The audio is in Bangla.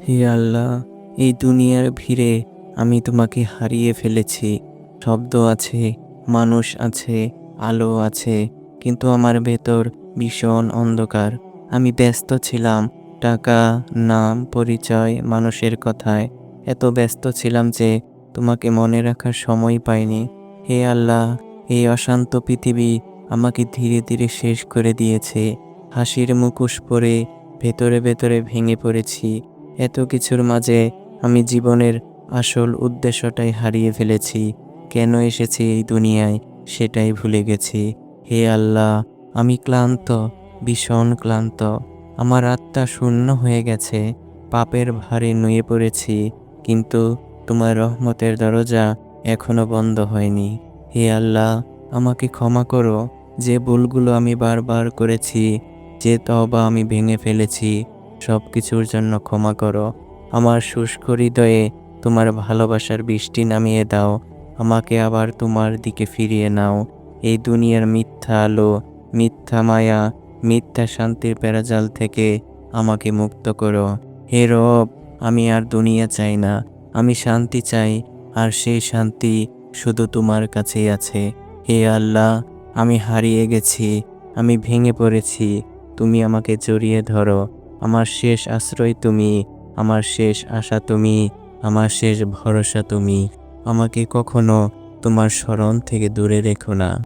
হে আল্লাহ, এই দুনিয়ার ভিড়ে আমি তোমাকে হারিয়ে ফেলেছি। শব্দ আছে, মানুষ আছে, আলো আছে, কিন্তু আমার ভেতর ভীষণ অন্ধকার। আমি ব্যস্ত ছিলাম টাকা, নাম, পরিচয়, মানুষের কথায়। এত ব্যস্ত ছিলাম যে তোমাকে মনে রাখার সময় পাইনি। হে আল্লাহ, এই অশান্ত পৃথিবী আমাকে ধীরে ধীরে শেষ করে দিয়েছে। হাসির মুখোশ পরে ভেতরে ভেতরে ভেঙে পড়েছি। এত কিছুর মাঝে আমি জীবনের আসল উদ্দেশ্যটাই হারিয়ে ফেলেছি। কেন এসেছি এই দুনিয়ায় সেটাই ভুলে গেছি। হে আল্লাহ, আমি ক্লান্ত, ভীষণ ক্লান্ত। আমার আত্মা শূন্য হয়ে গেছে, পাপের ভারে নুয়ে পড়েছি, কিন্তু তোমার রহমতের দরজা এখনো বন্ধ হয়নি। হে আল্লাহ, আমাকে ক্ষমা করো। যে ভুলগুলো আমি বারবার করেছি, যে তওবা আমি ভেঙে ফেলেছি, সব কিছুর জন্য ক্ষমা করো। আমার শুষ্ক হৃদয়ে তোমার ভালোবাসার বৃষ্টি নামিয়ে দাও। আমাকে আবার তোমার দিকে ফিরিয়ে নাও। এই দুনিয়ার মিথ্যা আলো, মিথ্যা মায়া, মিথ্যা শান্তির প্যারাজাল থেকে আমাকে মুক্ত করো। হে রব, আমি আর দুনিয়া চাই না, আমি শান্তি চাই, আর সেই শান্তি শুধু তোমার কাছেই আছে। হে আল্লাহ, আমি হারিয়ে গেছি, আমি ভেঙে পড়েছি, তুমি আমাকে জড়িয়ে ধরো। আমার শেষ আশ্রয় তুমি, আমার শেষ আশা তুমি, আমার শেষ ভরসা তুমি। আমাকে কখনো তোমার স্মরণ থেকে দূরে রেখো না।